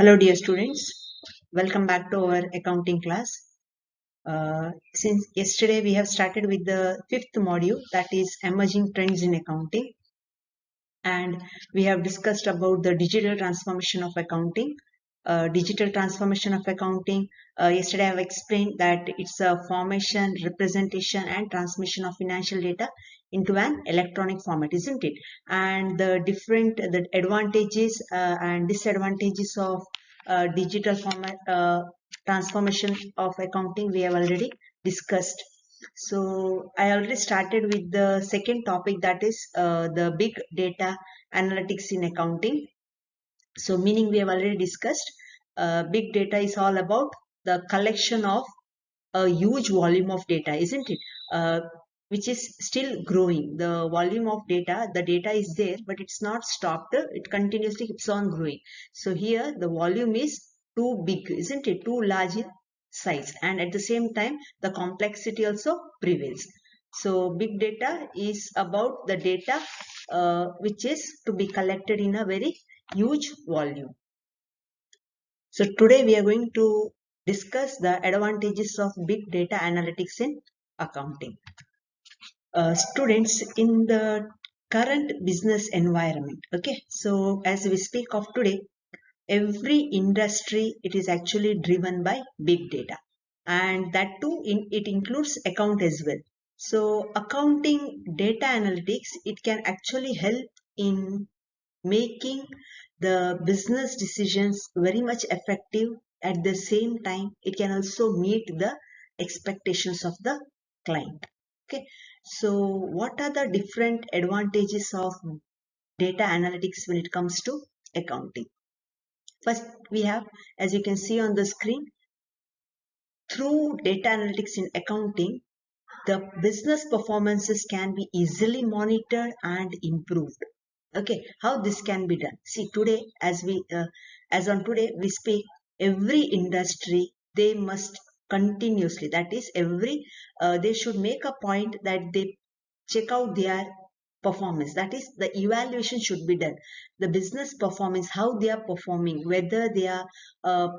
Hello dear students, welcome back to our accounting class. Since yesterday we have started with the fifth module, that is emerging trends in accounting, and we have discussed about the digital transformation of accounting. Digital transformation of accounting, yesterday I have explained that it's a formation, representation and transmission of financial data into an electronic format, isn't it? And the advantages and disadvantages of digital format transformation of accounting we have already discussed. So I already started with the second topic, that is the big data analytics in accounting. So meaning we have already discussed, big data is all about the collection of a huge volume of data, isn't it? Which is still growing. The volume of data, the data is there, but it's not stopped. It continuously keeps on growing. So here the volume is too big, isn't it? Too large in size, and at the same time the complexity also prevails. So big data is about the data which is to be collected in a very huge volume. So today we are going to discuss the advantages of big data analytics in accounting. Students, in the current business environment, okay, so as we speak of today, every industry, it is actually driven by big data, and that too it includes account as well. So accounting data analytics, it can actually help in making the business decisions very much effective. At the same time, it can also meet the expectations of the client. Okay, so what are the different advantages of data analytics when it comes to accounting? First, we have, as you can see on the screen, through data analytics in accounting, the business performances can be easily monitored and improved. Okay, how this can be done? See, today, as on today we speak, every industry, they must continuously, that is they should make a point that they check out their performance, that is the evaluation should be done, the business performance, how they are performing, whether their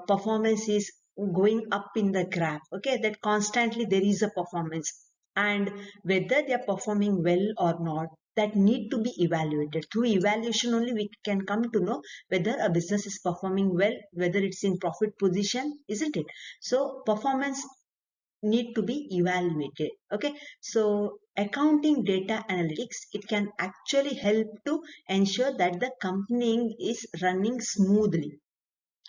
performance is going up in the graph, okay, that constantly there is a performance, and whether they are performing well or not, that need to be evaluated. Through evaluation only we can come to know whether a business is performing well, whether it's in profit position, isn't it? So performance need to be evaluated. Okay, so accounting data analytics, it can actually help to ensure that the company is running smoothly,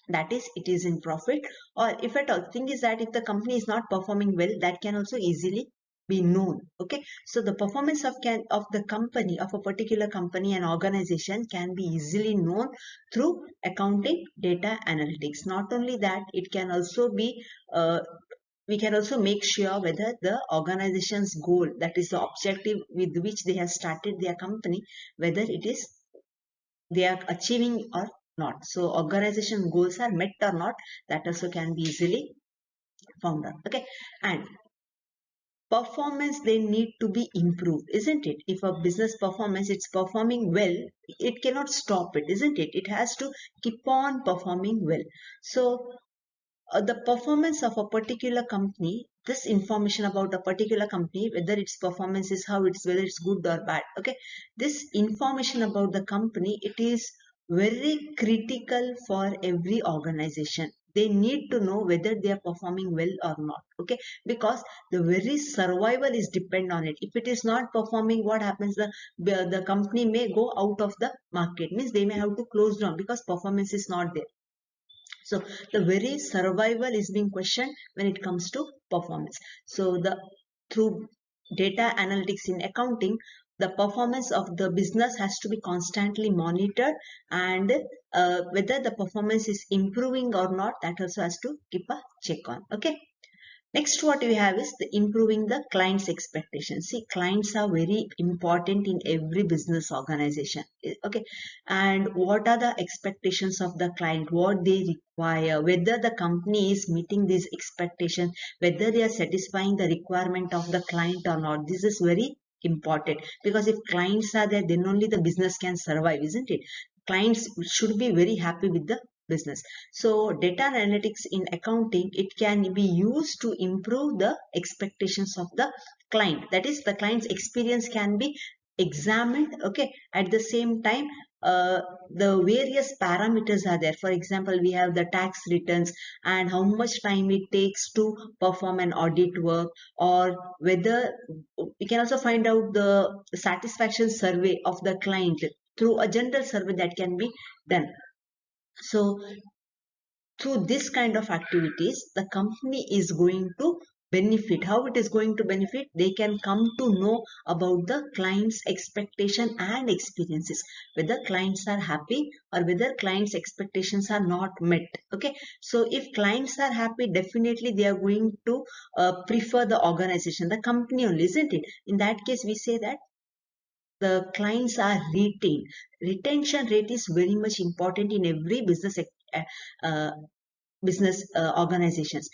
that is it is in profit, or if at all, thing is that if the company is not performing well, that can also easily be known. Okay, so the performance of the company, of a particular company and organization, can be easily known through accounting data analytics. Not only that, it can also be we can also make sure whether the organization's goal, that is the objective with which they have started their company, whether it is they are achieving or not. So organization goals are met or not, that also can be easily found out. Okay, and performance, they need to be improved, isn't it? If a business performance, it's performing well, it cannot stop it, isn't it? It has to keep on performing well. So the performance of a particular company, this information about a particular company, whether its performance is how it's, whether it's good or bad, okay, this information about the company, it is very critical for every organization. They need to know whether they are performing well or not, okay, because the very survival is depend on it. If it is not performing, what happens? The company may go out of the market, means they may have to close down because performance is not there. So the very survival is being questioned when it comes to performance. So through data analytics in accounting, the performance of the business has to be constantly monitored, and whether the performance is improving or not, that also has to keep a check on. Okay. Next, what we have is the improving the client's expectations. See, clients are very important in every business organization. Okay, and what are the expectations of the client? What they require? Whether the company is meeting these expectations, whether they are satisfying the requirement of the client or not. This is very important, because if clients are there, then only the business can survive, isn't it? Clients should be very happy with the business. So data analytics in accounting, it can be used to improve the expectations of the client. That is, the client's experience can be examined. Okay, at the same time, the various parameters are there. For example, we have the tax returns and how much time it takes to perform an audit work, or whether we can also find out the satisfaction survey of the client through a general survey that can be done. So through this kind of activities, the company is going to benefit. How it is going to benefit? They can come to know about the client's expectation and experiences, whether clients are happy or whether clients' expectations are not met. Okay, so if clients are happy, definitely they are going to prefer the organization, the company only, isn't it? In that case, we say that the clients are retained. Retention rate is very much important in every business organizations.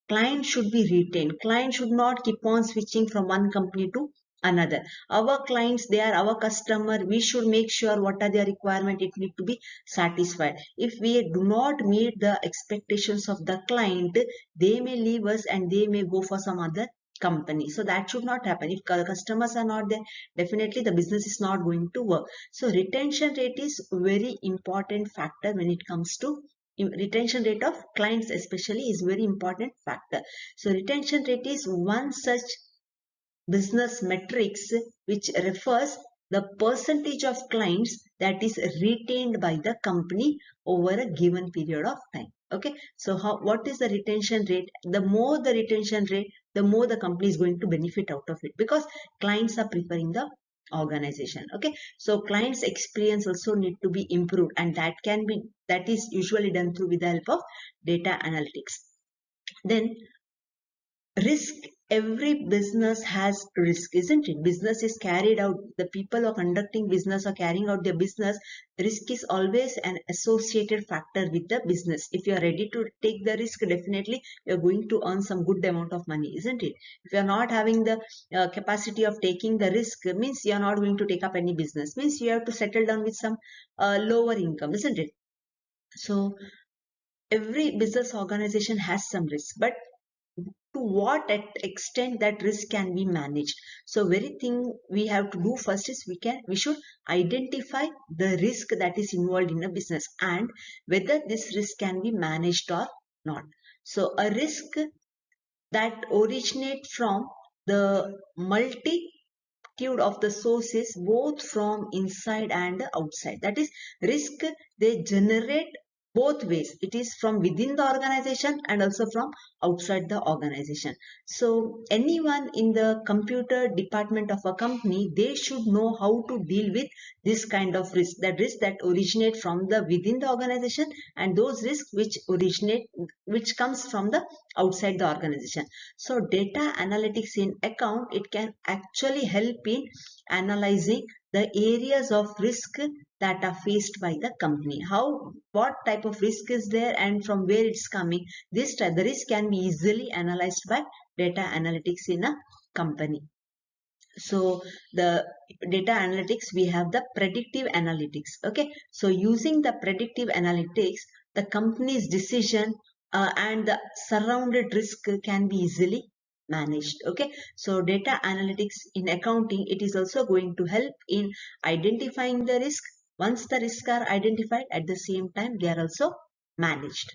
Client should be retained. Client should not keep on switching from one company to another. Our clients, they are our customer. We should make sure what are their requirement. It need to be satisfied. If we do not meet the expectations of the client, they may leave us and they may go for some other company. So that should not happen. If customers are not there, definitely the business is not going to work. So retention rate is very important factor when it comes to retention rate of clients especially is very important factor. So retention rate is one such business metrics which refers the percentage of clients that is retained by the company over a given period of time. Okay, so what is the retention rate? The more the retention rate, the more the company is going to benefit out of it, because clients are preferring the organization. Okay, so clients experience also need to be improved, and that is usually done through with the help of data analytics. Then risk. Every business has risk, isn't it? Business is carried out, the people who are conducting business or carrying out their business, risk is always an associated factor with the business. If you are ready to take the risk, definitely you are going to earn some good amount of money, isn't it? If you are not having the capacity of taking the risk, means you are not going to take up any business, means you have to settle down with some lower income, isn't it? So every business organization has some risk, but to what extent that risk can be managed. So very thing we have to do first is we should identify the risk that is involved in a business and whether this risk can be managed or not. So a risk that originates from the multitude of the sources both from inside and outside. That is, risk they generate both ways. It is from within the organization and also from outside the organization. So anyone in the computer department of a company, they should know how to deal with this kind of risk, that risk that originate from the within the organization and those risks which comes from the outside the organization. So data analytics in account, it can actually help in analyzing the areas of risk that are faced by the company. What type of risk is there and from where it's coming. The risk can be easily analyzed by data analytics in a company. So the data analytics, we have the predictive analytics. Okay, so using the predictive analytics, the company's decision and the surrounded risk can be easily managed. Okay, so data analytics in accounting, it is also going to help in identifying the risk. Once the risks are identified, at the same time they are also managed.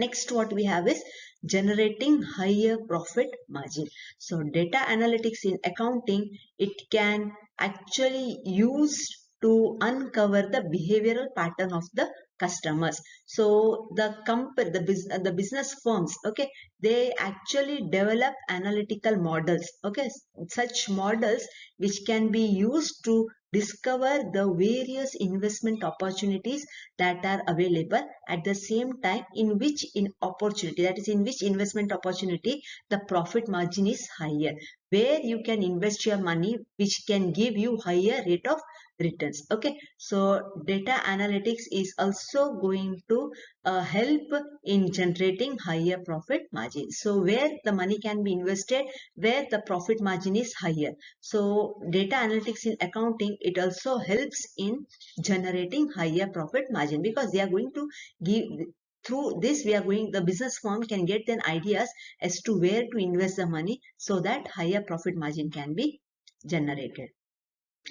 Next, what we have is generating higher profit margin. So data analytics in accounting, it can actually use to uncover the behavioral pattern of the customers. So the business firms, okay, they actually develop analytical models, okay, such models which can be used to discover the various investment opportunities that are available, at the same time in which investment opportunity the profit margin is higher, where you can invest your money which can give you higher rate of returns. Okay, so data analytics is also going to help in generating higher profit margin. So where the money can be invested, where the profit margin is higher. So data analytics in accounting, it also helps in generating higher profit margin, because they are going to give, through this we are going, the business firm can get then ideas as to where to invest the money so that higher profit margin can be generated.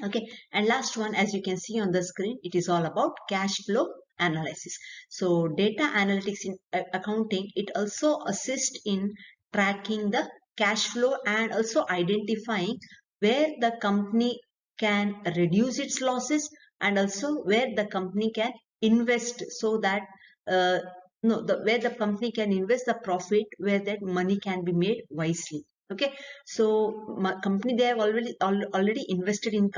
Okay, and last one, as you can see on the screen, it is all about cash flow analysis. So data analytics in accounting, it also assists in tracking the cash flow and also identifying where the company can reduce its losses and also where the company can invest, so that uh, no the where the company can invest the profit, where that money can be made wisely. Okay, so my company, they have already invested in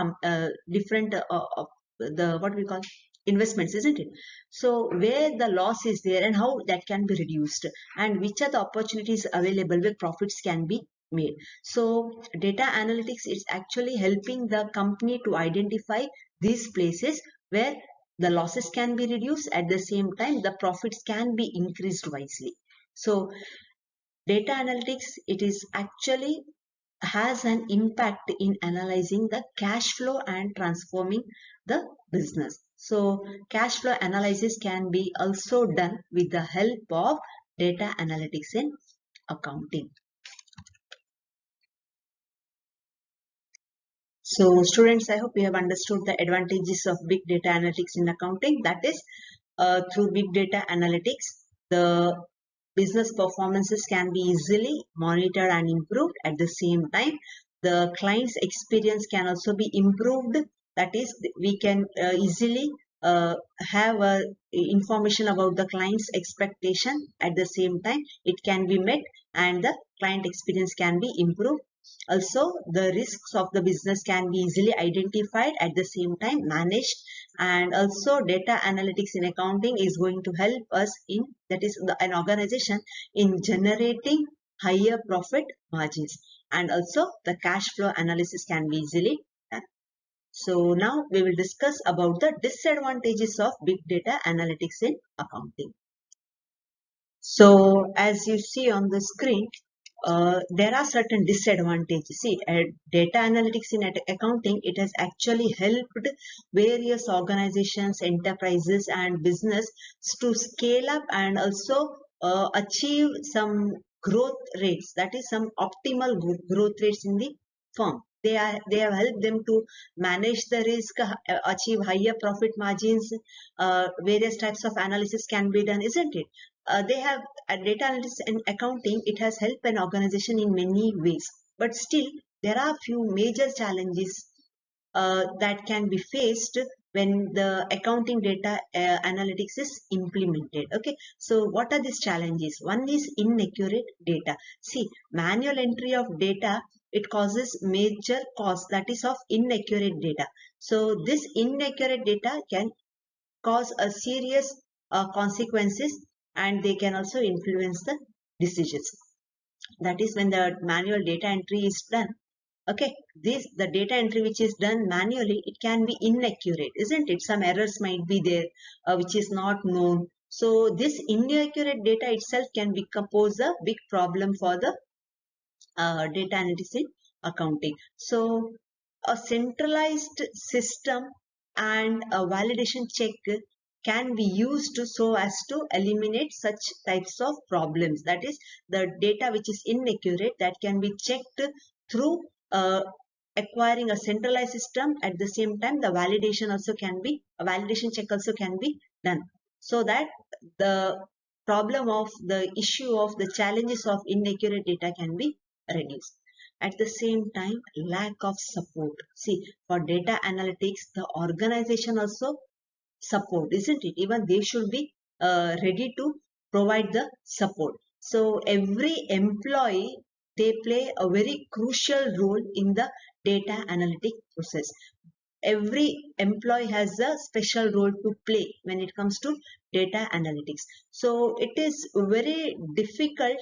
different the what we call investments, isn't it? So where the loss is there and how that can be reduced, and which are the opportunities available where profits can be made. So data analytics is actually helping the company to identify these places where the losses can be reduced, at the same time the profits can be increased wisely. So data analytics, it is actually has an impact in analyzing the cash flow and transforming the business. So cash flow analysis can be also done with the help of data analytics in accounting. So students, I hope you have understood the advantages of big data analytics in accounting. That is, through big data analytics, the business performances can be easily monitored and improved. At the same time, the client's experience can also be improved. That is, we can easily have information about the client's expectation. At the same time, it can be met and the client experience can be improved. Also, the risks of the business can be easily identified, at the same time managed. And also data analytics in accounting is going to help us in, that is an organization, in generating higher profit margins, and also the cash flow analysis can be easily done. So now we will discuss about the disadvantages of big data analytics in accounting. So as you see on the screen, there are certain disadvantages. See, data analytics in accounting, it has actually helped various organizations, enterprises and business to scale up and also achieve some growth rates, that is some optimal growth rates in the firm. They have helped them to manage the risk, achieve higher profit margins. Various types of analysis can be done, isn't it? They have data analytics and accounting, it has helped an organization in many ways, but still there are few major challenges that can be faced when the accounting data analytics is implemented. Okay, so what are these challenges? One is inaccurate data. See, manual entry of data, it causes major cost, that is of inaccurate data. So this inaccurate data can cause a serious consequences, and they can also influence the decisions. That is when the manual data entry is done. Okay, the data entry which is done manually, it can be inaccurate, isn't it? Some errors might be there which is not known. So this inaccurate data itself can pose a big problem for the data analytics in accounting. So a centralized system and a validation check can be used so as to eliminate such types of problems. That is, the data which is inaccurate, that can be checked through acquiring a centralized system. At the same time, the validation also can be, a validation check also can be done, so that the problem of the issue of the challenges of inaccurate data can be reduced. At the same time, lack of support. See, for data analytics, the organization also support, isn't it? Even they should be ready to provide the support. So every employee, they play a very crucial role in the data analytic process. Every employee has a special role to play when it comes to data analytics. So it is very difficult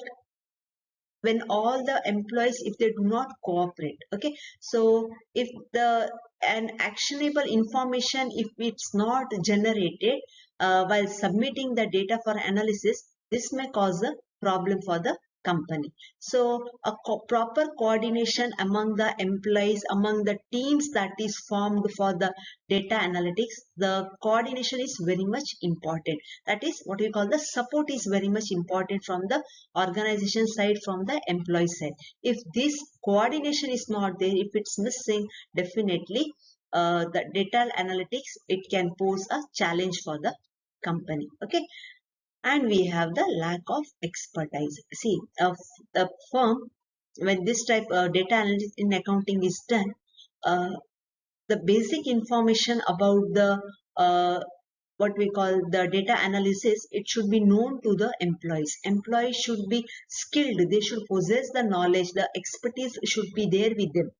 when all the employees, if they do not cooperate. Okay, so if the an actionable information, if it's not generated while submitting the data for analysis, this may cause a problem for the company. So a proper coordination among the employees, among the teams that is formed for the data analytics, the coordination is very much important. That is what we call the support is very much important from the organization side, from the employee side. If this coordination is not there, if it's missing, definitely the data analytics, it can pose a challenge for the company. Okay, and we have the lack of expertise. See, the firm, when this type of data analytics in accounting is done, uh, the basic information about the what we call the data analysis, it should be known to the employees. Employees should be skilled, they should possess the knowledge, the expertise should be there with them.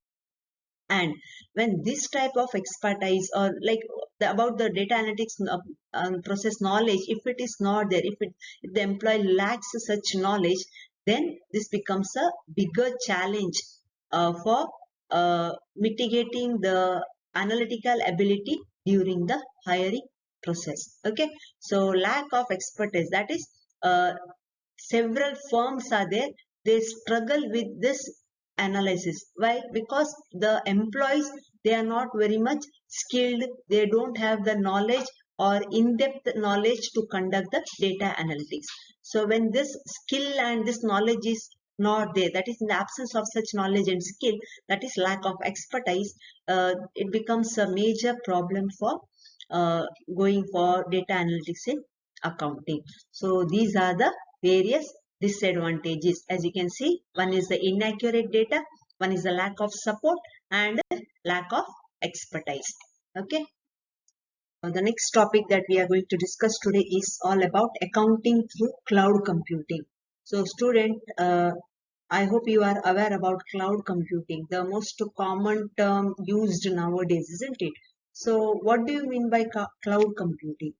And when this type of expertise, or like about the data analytics process knowledge, if it is not there, if the employee lacks such knowledge, then this becomes a bigger challenge for mitigating the analytical ability during the hiring process. Okay, so lack of expertise, that is several firms are there, they struggle with this analysis. Why? Because the employees, they are not very much skilled, they don't have the knowledge or in-depth knowledge to conduct the data analytics. So when this skill and this knowledge is not there, that is in the absence of such knowledge and skill, that is lack of expertise, it becomes a major problem for going for data analytics in accounting. So these are the various disadvantages. As you can see, one is the inaccurate data, one is the lack of support, and lack of expertise. Okay. The next topic that we are going to discuss today is all about accounting through cloud computing. So student, I hope you are aware about cloud computing, the most common term used nowadays, isn't it? So what do you mean by cloud computing?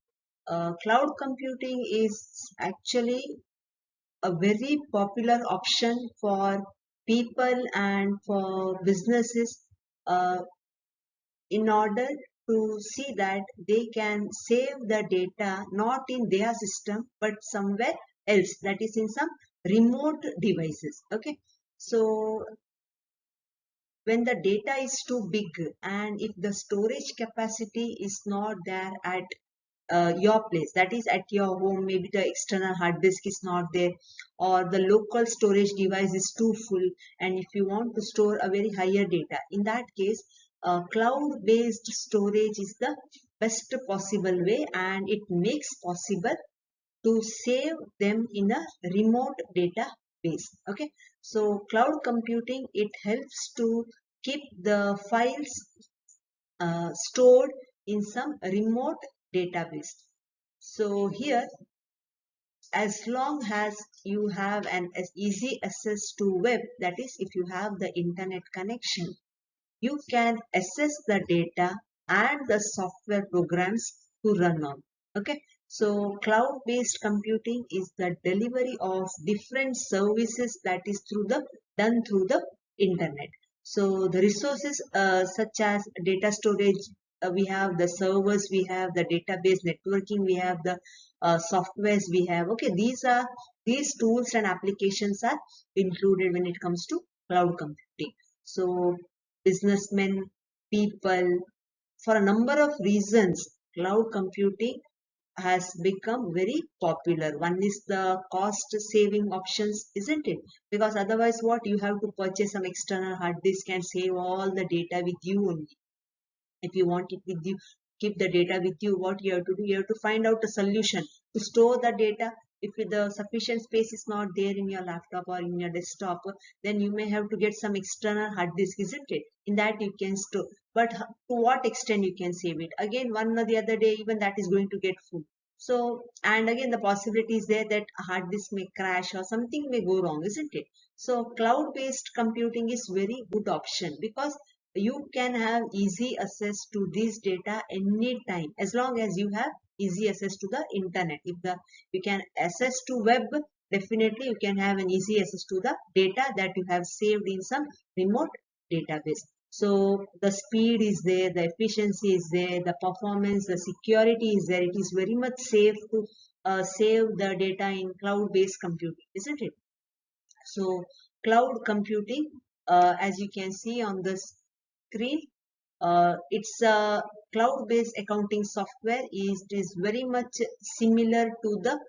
Cloud computing is actually a very popular option for people and for businesses uh, in order to see that they can save the data not in their system but somewhere else, that is in some remote devices. Okay, so when the data is too big and if the storage capacity is not there at your place, that is at your home, maybe the external hard disk is not there, or the local storage device is too full, and if you want to store a very higher data, in that case cloud based storage is the best possible way, and it makes possible to save them in a remote database. Okay, so cloud computing, it helps to keep the files stored in some remote database. So here, as long as you have an easy access to web, that is if you have the internet connection, you can access the data and the software programs to run on. Okay, so cloud based computing is the delivery of different services that is done through the internet. So the resources such as data storage, we have the servers, we have the database networking, we have the softwares we have. Okay, these tools and applications are included when it comes to cloud computing. So businessmen, people, for a number of reasons, cloud computing has become very popular. One is the cost saving options, isn't it? Because otherwise what, you have to purchase some external hard disk and save all the data with you only. If you want it with you, keep the data with you, what you have to do, you have to find out a solution to store the data. If the sufficient space is not there in your laptop or in your desktop, then you may have to get some external hard disk, isn't it? In that you can store, but to what extent you can save it, again one or the other day, even that is going to get full. So, and again the possibility is there that a hard disk may crash or something may go wrong, isn't it? So cloud based computing is very good option, because you can have easy access to this data anytime, as long as you have easy access to the internet. If you can access to web, definitely you can have an easy access to the data that you have saved in some remote database. So the speed is there, the efficiency is there, the performance, the security is there. It is very much safe to save the data in cloud-based computing, isn't it? So cloud computing, as you can see on the screen, it's a cloud-based accounting software. Is very much similar to the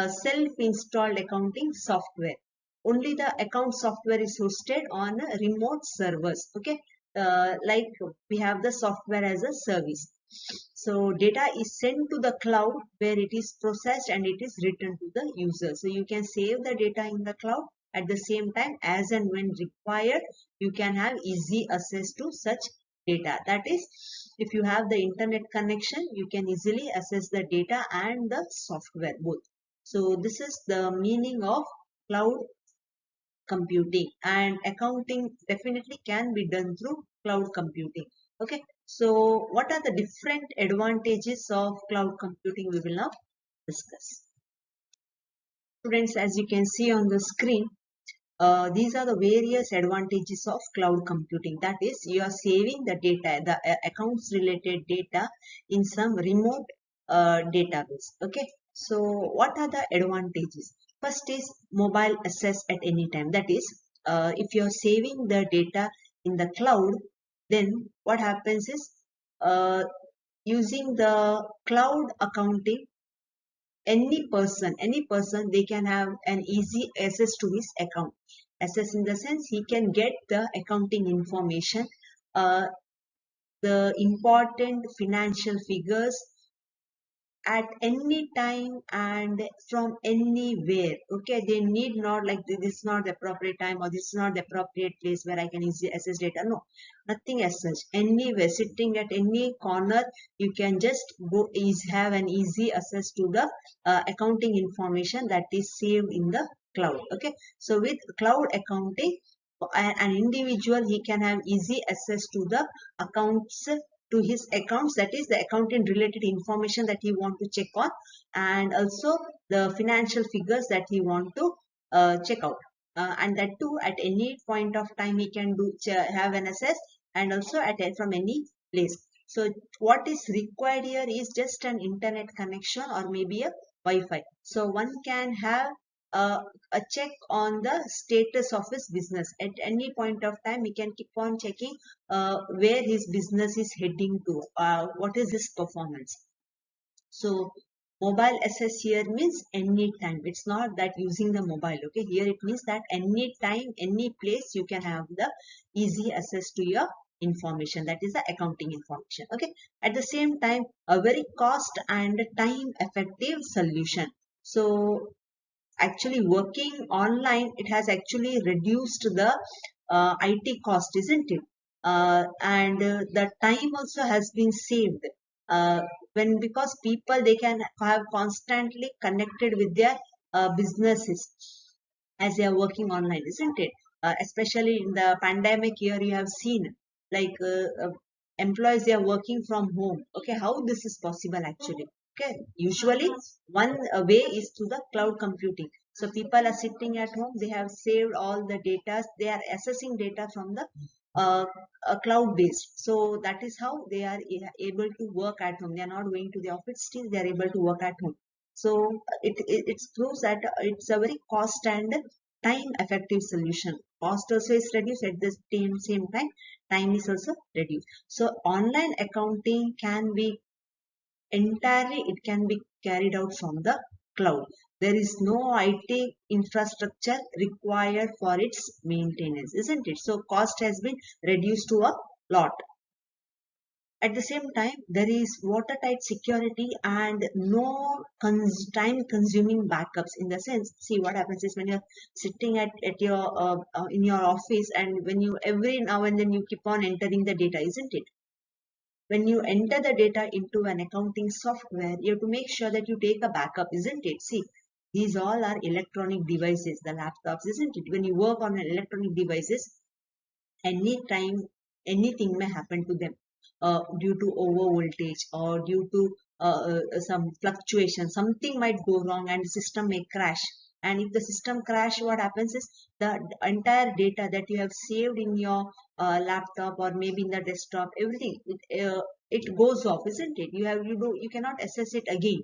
self-installed accounting software. Only the account software is hosted on remote servers. Okay, like we have the software as a service. So data is sent to the cloud where it is processed and it is returned to the user. So you can save the data in the cloud. At the same time, as and when required, you can have easy access to such data. That is, if you have the internet connection, you can easily access the data and the software both. So this is the meaning of cloud computing, and accounting definitely can be done through cloud computing. Okay, so what are the different advantages of cloud computing, we will now discuss. Students, as you can see on the screen, these are the various advantages of cloud computing. That is, you are saving the data, the accounts related data in some remote database. Okay, so what are the advantages? First is mobile access at any time. That is, if you are saving the data in the cloud, then what happens is, using the cloud accounting, any person they can have an easy access to his account. Access in the sense, he can get the accounting information, uh, the important financial figures at any time and from anywhere. Okay, they need not like this is not the appropriate time or this is not the appropriate place where I can easily access data. No, nothing as such. Anywhere, sitting at any corner, you can just go have an easy access to the accounting information that is saved in the cloud. Okay, so with cloud accounting, an individual, he can have easy access to the accounts, to his accounts, that is the accounting related information that he want to check on, and also the financial figures that he want to check out, and that too at any point of time he can do have an access, and also at from any place. So what is required here is just an internet connection or maybe a Wi-Fi, so one can have a check on the status of his business at any point of time. We can keep on checking where his business is heading to, what is his performance. So mobile access here means any time. It's not that using the mobile. Okay, here it means that any time, any place you can have the easy access to your information, that is the accounting information. Okay, at the same time, a very cost and time effective solution. So actually working online, it has actually reduced the IT cost, isn't it? And the time also has been saved, uh, when because people they can have constantly connected with their businesses as they are working online, isn't it? Especially in the pandemic year, you have seen like employees, they are working from home. Okay, how this is possible actually? Okay, usually one way is through the cloud computing. So people are sitting at home, they have saved all the data, they are accessing data from the uh, cloud based. So that is how they are able to work at home. They are not going to the office, still they are able to work at home. So it proves that it's a very cost and time effective solution. Cost also is reduced, at the same time time is also reduced. So online accounting can be entirely, it can be carried out from the cloud. There is no IT infrastructure required for its maintenance, isn't it? So cost has been reduced to a lot. At the same time, there is watertight security and no time consuming backups. In the sense, see what happens is when you're sitting at your in your office, and when you every now and then you keep on entering the data, isn't it? When you enter the data into an accounting software, you have to make sure that you take a backup, isn't it? See, these all are electronic devices, the laptops, isn't it? When you work on an electronic devices, anytime anything may happen to them, due to over voltage or due to some fluctuation, something might go wrong and the system may crash, and if the system crash, what happens is the entire data that you have saved in your laptop or maybe in the desktop, everything it goes off, isn't it? You cannot access it again.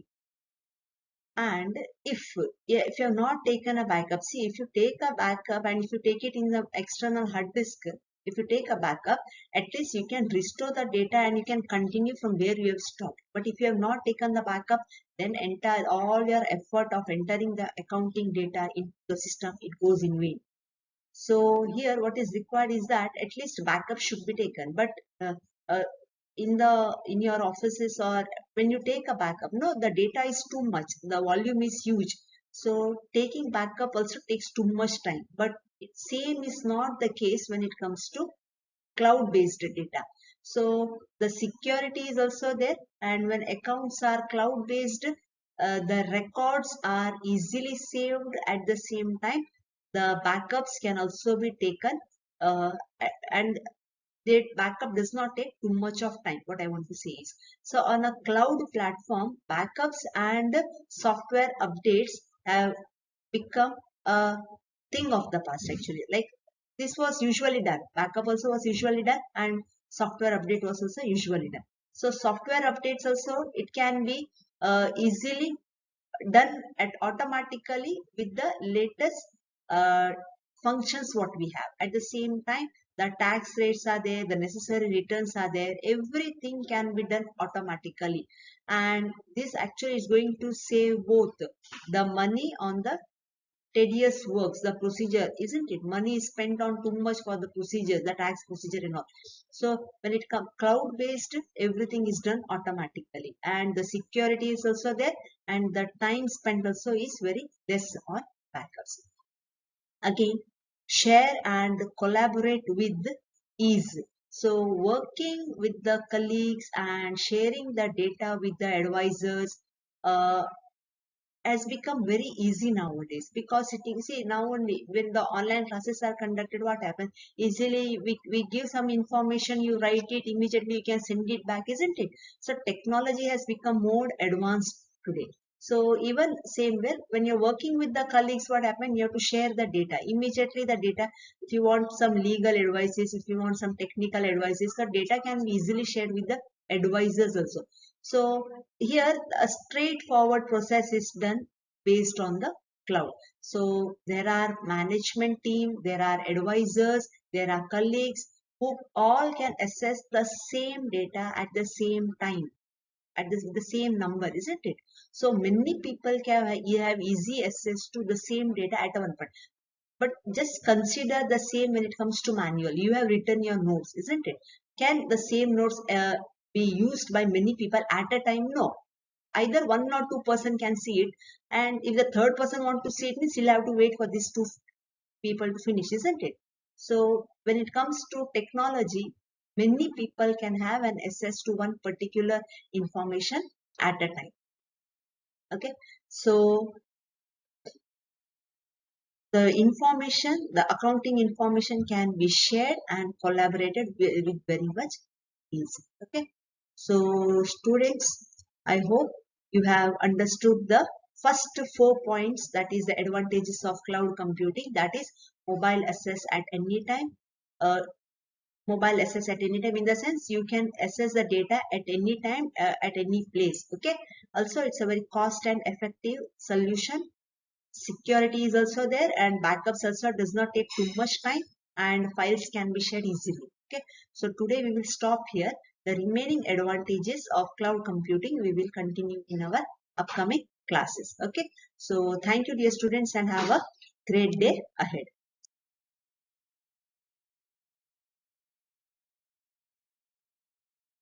And if you have not taken a backup, see, if you take a backup and if you take it in the external hard disk, if you take a backup, at least you can restore the data and you can continue from where you have stopped. But if you have not taken the backup, then entire all your effort of entering the accounting data into the system, it goes in vain. So here what is required is that at least backup should be taken. But uh, uh, in your offices or when you take a backup, no, the data is too much, the volume is huge. So taking backup also takes too much time. But same is not the case when it comes to cloud-based data. So the security is also there, and when accounts are cloud-based, the records are easily saved. At the same time, the backups can also be taken, and the backup does not take too much of time. What I want to say is, so on a cloud platform, backups and software updates have become a thing of the past actually. Like this was usually done. Backup also was usually done and software update was also usually done. So software updates also, it can be easily done at automatically with the latest uh, functions what we have. At the same time, the tax rates are there, the necessary returns are there, everything can be done automatically. And this actually is going to save both the money on the tedious works, the procedure, isn't it? Money is spent on too much for the procedure, the tax procedure and all. So when it comes cloud based, everything is done automatically, and the security is also there, and the time spent also is very less on backups. Again, share and collaborate with ease. So working with the colleagues and sharing the data with the advisors, uh, has become very easy nowadays, because it is, see, now only when the online classes are conducted, what happens, easily we give some information, you write it immediately, you can send it back, isn't it? So technology has become more advanced today. So even same way, when you're working with the colleagues, what happens, you have to share the data immediately. The data, if you want some legal advices, if you want some technical advices, the data can be easily shared with the advisors also. So here a straightforward process is done based on the cloud. So there are management team, there are advisors, there are colleagues who all can access the same data at the same time, at the same number, isn't it? So many people can have easy access to the same data at one point. But just consider the same when it comes to manual. You have written your notes, isn't it? Can the same notes be used by many people at a time? No. Either one or two person can see it, and if the third person want to see it, means he'll have to wait for these two people to finish, isn't it? So when it comes to technology, many people can have an access to one particular information at a time. Okay, so the information, the accounting information can be shared and collaborated with very much easy. Okay, so students, I hope you have understood the first 4 points, that is the advantages of cloud computing, that is mobile access at any time. Mobile access at any time in the sense you can access the data at any time, at any place. Okay, also it's a very cost and effective solution. Security is also there, and backups also does not take too much time, and files can be shared easily. Okay, so today we will stop here. The remaining advantages of cloud computing we will continue in our upcoming classes. Okay, so thank you dear students, and have a great day ahead.